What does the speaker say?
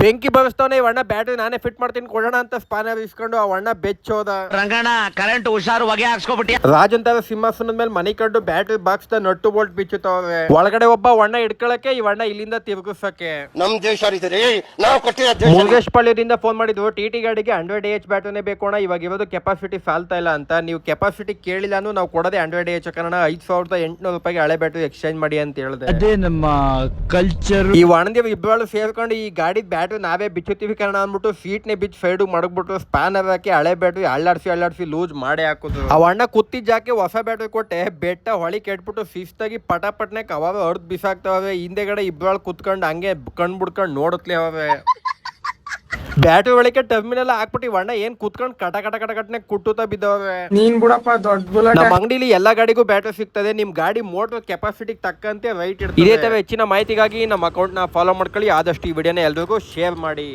ಬೆಂಕಿ ಬರಿಸ್ತವನೆ ಇವಣ್ಣ ಬ್ಯಾಟ್ರಿ ನಾನೇ ಫಿಟ್ ಮಾಡ್ತೀನಿ ಕೊಡೋಣ ಅಂತ ಸ್ಪಾನರ್ ಇಸ್ಕೊಂಡು ಆ ಅಣ್ಣ ಬೆಚ್ಚೋದ. ರಂಗಣ್ಣ ಕರೆಂಟ್ ಹುಷಾರು ಹೊಗೆ ಹಾಕ್ಸ್ಕೊಬಿಟ್ಟಿ. ರಾಜಂತರ ಸಿಂಹಾಸನದ ಮೇಲೆ ಮನೆ ಕಂಡು ಬ್ಯಾಟ್ರಿ ಬಾಕ್ಸ್ ದ ನಟ್ಟು ಬೋಲ್ಟ್ ಬಿಚ್ಚುತ್ತವೆ. ಒಳಗಡೆ ಒಬ್ಬ ಅಣ್ಣ ಇಡ್ಕೊಳಕ್ಕೆ ಇವಣ್ಣ ಇಲ್ಲಿಂದ ತಿರುಗಿಸಕ್ಕೆ. ನಮ್ ದೇಶ ಮುರುಗೇಶ್ ಪಾಳ್ಯದಿಂದ ಫೋನ್ ಮಾಡಿದ್ವು, ಟಿಟಿ ಗಾಡಿಗೆ 100 AH ಬ್ಯಾಟ್ರಿನೇ ಬೇಕು ಅಣ್ಣ, ಇವಾಗ ಇರೋದು ಕೆಪಾಸಿಟಿ ಸಾಲ್ತಾ ಇಲ್ಲ ಅಂತ. ನೀವು ಕೆಪಾಸಿಟಿ ಕೇಳಿಲ್ಲಾನು ನಾವು ಕೊಡೋದೇ 100 AH ಕಾರಣ 5800 ರೂಪಾಯಿಗೆ ಹಳೆ ಬ್ಯಾಟ್ರಿ ಎಕ್ಸ್ಚೇಂಜ್ ಮಾಡಿ ಅಂತ ಹೇಳಿದೆ. ಅದೇ ನಮ್ಮ ಕಲ್ಚರ್. ಈ ಒಣದೇವ್ ಇಬ್ಬರು ಸೇರ್ಕೊಂಡು ಈ ಗಾಡಿ ಬ್ಯಾಟ್ರಿ ನಾವೇ ಬಿಚ್ಚುತ್ತೀವಿ ಕಾರಣ ಅಂದ್ಬಿಟ್ಟು ಸೀಟ್ನೆ ಬಿಚ್ಚಿ ಸೈಡ್ ಮಡಗ್ಬಿಟ್ಟು ಸ್ಪಾನರ್ ಹಾಕಿ ಹಳೆ ಬ್ಯಾಟ್ರಿ ಅಳ್ಳಾಡ್ಸಿ ಲೂಸ್ ಮಾಡಿ ಹಾಕುದು. ಆ ಅಣ್ಣ ಕುತ್ತಿದ್ ಜಾಕೆ ಹೊಸ ಬ್ಯಾಟ್ರಿ ಕೊಟ್ಟೆ ಬೆಟ್ಟ ಹೊಳಿ ಕೆಟ್ಬಿಟ್ಟು ಶಿಸ್ತಾಗಿ ಪಟಾಪಟ್ನೆ ಅವಾಗ ಹೊರದ್ ಬಿಸಾಕ್ತಾವೆ. ಹಿಂದೆಗಡೆ ಇಬ್ಬರು ಕುತ್ಕೊಂಡು ಹಂಗೆ ಕಣ್ ಬಿಡ್ಕೊಂಡು ನೋಡುತ್ತಲೇ ಅವೆ. ಬ್ಯಾಟ್ರಿ ಒಳಗೆ ಟರ್ಮಿನಲ್ ಹಾಕ್ಬಿಟ್ಟು ಇವಣ್ಣ ಏನ್ ಕುತ್ಕೊಂಡು ಕಟನೆ ಕುಟ್ಟುತ್ತಾ ಬಿದ್ದವೆ. ನೀನ್ ಬಿಡಪ್ಪ ದೊಡ್ಡ ಬುಲೆಟ್. ನಮ್ಮ ಅಂಗಡಿಲಿ ಎಲ್ಲಾ ಗಾಡಿಗೂ ಬ್ಯಾಟ್ರಿ ಸಿಗ್ತದೆ. ನಿಮ್ ಗಾಡಿ ಮೋಟರ್ ಕೆಪಾಸಿಟಿಗೆ ತಕ್ಕಂತೆ ರೈಟ್ ಇರ್ತದೆ. ಇದೇ ತರ ಹೆಚ್ಚಿನ ಮಾಹಿತಿಗಾಗಿ ನಮ್ಮ ಅಕೌಂಟ್ ನ ಫಾಲೋ ಮಾಡ್ಕೊಳ್ಳಿ. ಆದಷ್ಟು ಈ ವಿಡಿಯೋನ ಎಲ್ರಿಗೂ ಶೇರ್ ಮಾಡಿ.